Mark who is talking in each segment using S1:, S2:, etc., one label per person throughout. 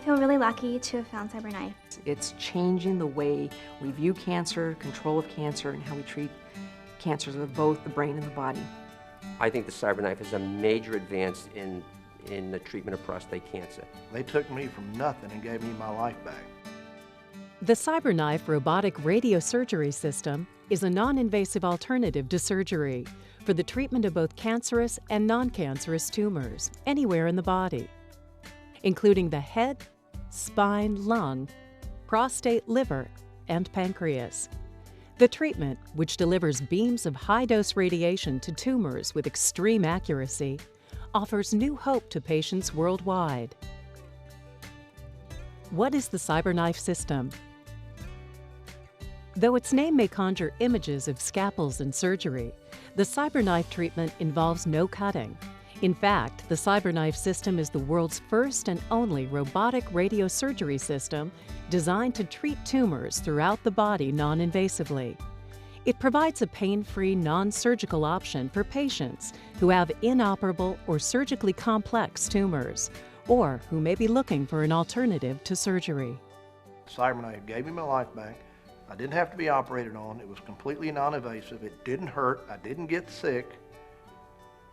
S1: feel really lucky to have found CyberKnife.
S2: It's changing the way we view cancer, control of cancer, and how we treat cancers of both the brain and the body.
S3: I think the CyberKnife is a major advance in the treatment of prostate cancer.
S4: They took me from nothing and gave me my life back.
S5: The CyberKnife robotic radiosurgery system is a non-invasive alternative to surgery for the treatment of both cancerous and non-cancerous tumors anywhere in the body, including the head, spine, lung, prostate, liver, and pancreas. The treatment, which delivers beams of high-dose radiation to tumors with extreme accuracy, offers new hope to patients worldwide. What is the CyberKnife system? Though its name may conjure images of scalpels and surgery, the CyberKnife treatment involves no cutting. In fact, the CyberKnife system is the world's first and only robotic radiosurgery system designed to treat tumors throughout the body non-invasively. It provides a pain-free, non-surgical option for patients who have inoperable or surgically complex tumors, or who may be looking for an alternative to surgery.
S4: CyberKnife gave me my life back. I didn't have to be operated on. It was completely non-invasive. It didn't hurt. I didn't get sick.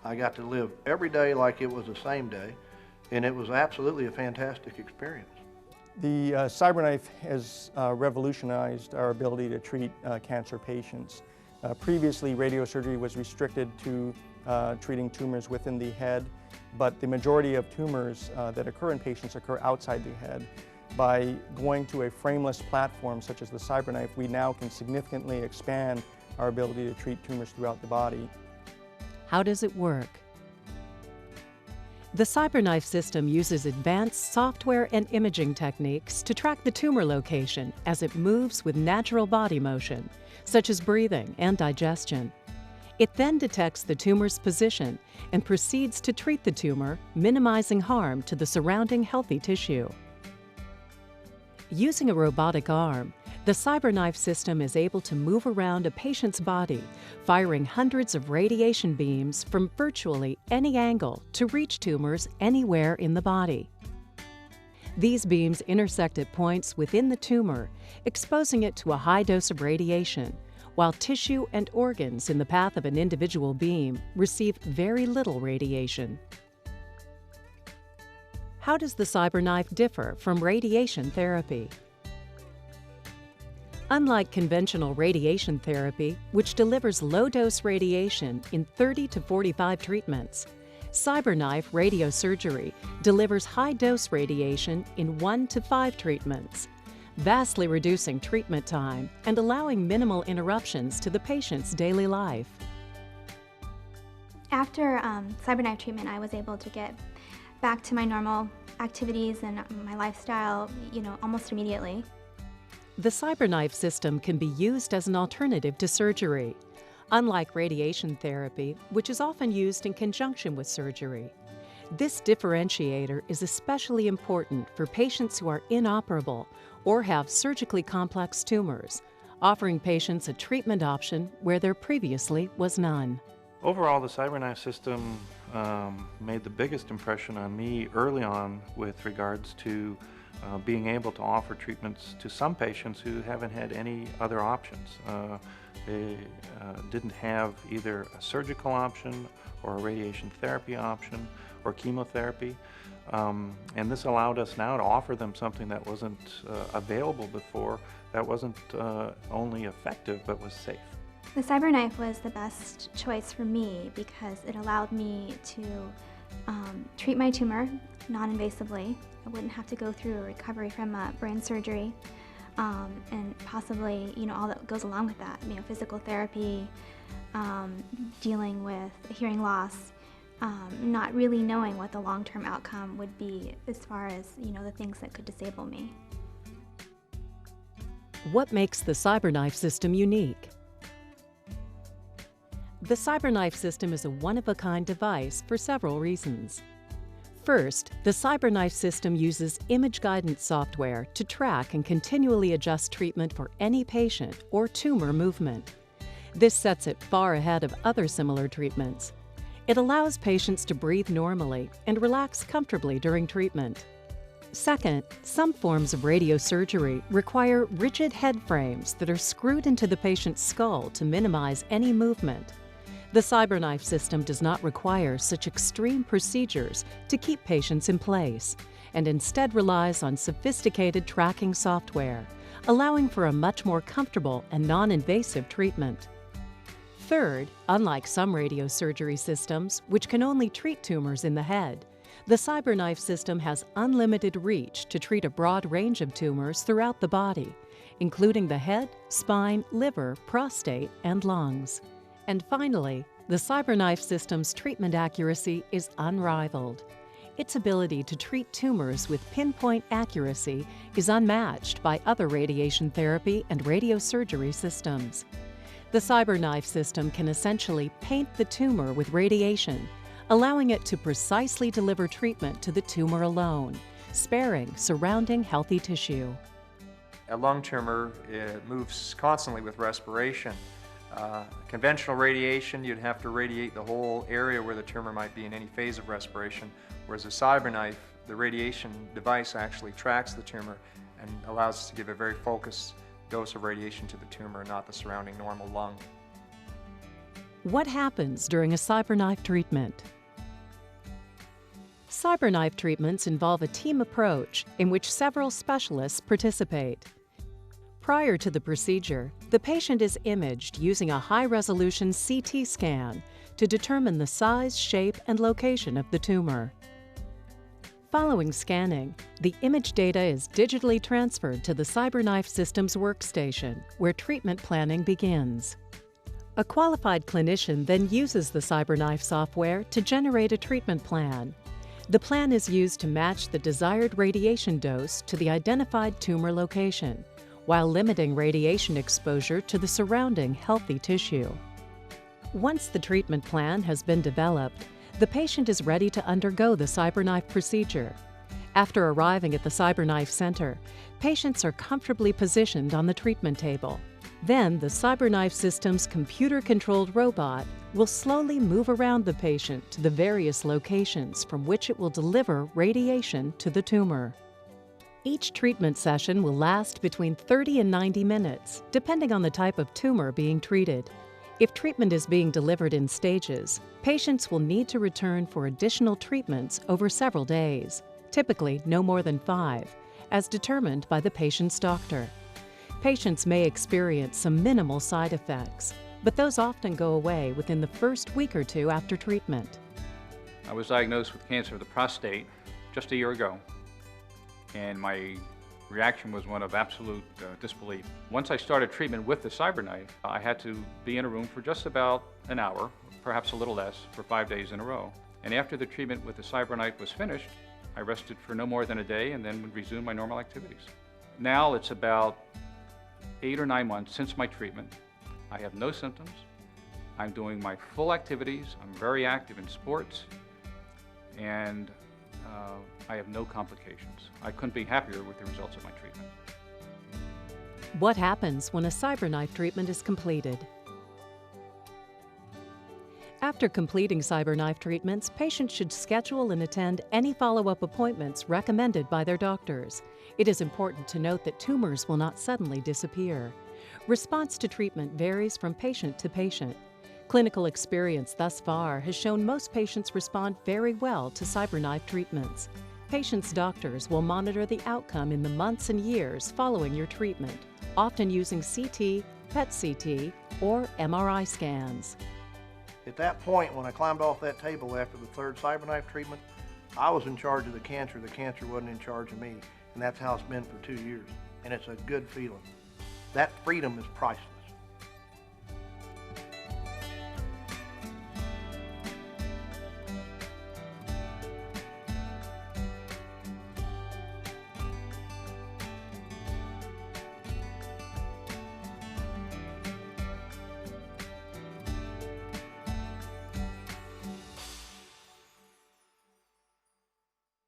S4: I got to live every day like it was the same day, and it was absolutely a fantastic experience.
S6: The CyberKnife has revolutionized our ability to treat cancer patients. Previously, radiosurgery was restricted to treating tumors within the head, but the majority of tumors that occur in patients occur outside the head. By going to a frameless platform such as the CyberKnife, we now can significantly expand our ability to treat tumors throughout the body.
S5: How does it work? The CyberKnife system uses advanced software and imaging techniques to track the tumor location as it moves with natural body motion, such as breathing and digestion. It then detects the tumor's position and proceeds to treat the tumor, minimizing harm to the surrounding healthy tissue. Using a robotic arm, the CyberKnife system is able to move around a patient's body, firing hundreds of radiation beams from virtually any angle to reach tumors anywhere in the body. These beams intersect at points within the tumor, exposing it to a high dose of radiation, while tissue and organs in the path of an individual beam receive very little radiation. How does the CyberKnife differ from radiation therapy? Unlike conventional radiation therapy, which delivers low-dose radiation in 30 to 45 treatments, CyberKnife radiosurgery delivers high-dose radiation in 1 to 5 treatments, vastly reducing treatment time and allowing minimal interruptions to the patient's daily life.
S1: After CyberKnife treatment, I was able to get back to my normal activities and my lifestyle, almost immediately.
S5: The CyberKnife system can be used as an alternative to surgery, unlike radiation therapy, which is often used in conjunction with surgery. This differentiator is especially important for patients who are inoperable or have surgically complex tumors, offering patients a treatment option where there previously was none.
S7: Overall, the CyberKnife system made the biggest impression on me early on with regards to being able to offer treatments to some patients who haven't had any other options. They didn't have either a surgical option or a radiation therapy option or chemotherapy. And this allowed us now to offer them something that wasn't available before, that wasn't only effective but was safe.
S1: The CyberKnife was the best choice for me because it allowed me to treat my tumor non-invasively. I wouldn't have to go through a recovery from brain surgery and possibly, all that goes along with that, physical therapy, dealing with hearing loss, not really knowing what the long-term outcome would be as far as, the things that could disable me.
S5: What makes the CyberKnife system unique? The CyberKnife system is a one-of-a-kind device for several reasons. First, the CyberKnife system uses image guidance software to track and continually adjust treatment for any patient or tumor movement. This sets it far ahead of other similar treatments. It allows patients to breathe normally and relax comfortably during treatment. Second, some forms of radiosurgery require rigid head frames that are screwed into the patient's skull to minimize any movement. The CyberKnife system does not require such extreme procedures to keep patients in place, and instead relies on sophisticated tracking software, allowing for a much more comfortable and non-invasive treatment. Third, unlike some radiosurgery systems, which can only treat tumors in the head, the CyberKnife system has unlimited reach to treat a broad range of tumors throughout the body, including the head, spine, liver, prostate, and lungs. And finally, the CyberKnife system's treatment accuracy is unrivaled. Its ability to treat tumors with pinpoint accuracy is unmatched by other radiation therapy and radiosurgery systems. The CyberKnife system can essentially paint the tumor with radiation, allowing it to precisely deliver treatment to the tumor alone, sparing surrounding healthy tissue.
S8: A lung tumor, it moves constantly with respiration. Conventional radiation, you'd have to radiate the whole area where the tumor might be in any phase of respiration, whereas a CyberKnife, the radiation device actually tracks the tumor and allows us to give a very focused dose of radiation to the tumor, not the surrounding normal lung.
S5: What happens during a CyberKnife treatment? CyberKnife treatments involve a team approach in which several specialists participate. Prior to the procedure, the patient is imaged using a high-resolution CT scan to determine the size, shape, and location of the tumor. Following scanning, the image data is digitally transferred to the CyberKnife system's workstation, where treatment planning begins. A qualified clinician then uses the CyberKnife software to generate a treatment plan. The plan is used to match the desired radiation dose to the identified tumor location, while limiting radiation exposure to the surrounding healthy tissue. Once the treatment plan has been developed, the patient is ready to undergo the CyberKnife procedure. After arriving at the CyberKnife Center, patients are comfortably positioned on the treatment table. Then, the CyberKnife system's computer-controlled robot will slowly move around the patient to the various locations from which it will deliver radiation to the tumor. Each treatment session will last between 30 and 90 minutes, depending on the type of tumor being treated. If treatment is being delivered in stages, patients will need to return for additional treatments over several days, typically no more than 5, as determined by the patient's doctor. Patients may experience some minimal side effects, but those often go away within the first week or two after treatment.
S9: I was diagnosed with cancer of the prostate just a year ago, and my reaction was one of absolute disbelief. Once I started treatment with the CyberKnife, I had to be in a room for just about an hour, perhaps a little less, for 5 days in a row. And after the treatment with the CyberKnife was finished, I rested for no more than a day and then would resume my normal activities. Now it's about 8 or 9 months since my treatment. I have no symptoms. I'm doing my full activities. I'm very active in sports, and I have no complications. I couldn't be happier with the results of my treatment.
S5: What happens when a CyberKnife treatment is completed? After completing CyberKnife treatments, patients should schedule and attend any follow-up appointments recommended by their doctors. It is important to note that tumors will not suddenly disappear. Response to treatment varies from patient to patient. Clinical experience thus far has shown most patients respond very well to CyberKnife treatments. Patients' doctors will monitor the outcome in the months and years following your treatment, often using CT, PET-CT, or MRI scans.
S4: At that point, when I climbed off that table after the third CyberKnife treatment, I was in charge of the cancer wasn't in charge of me, and that's how it's been for 2 years, and it's a good feeling. That freedom is priceless.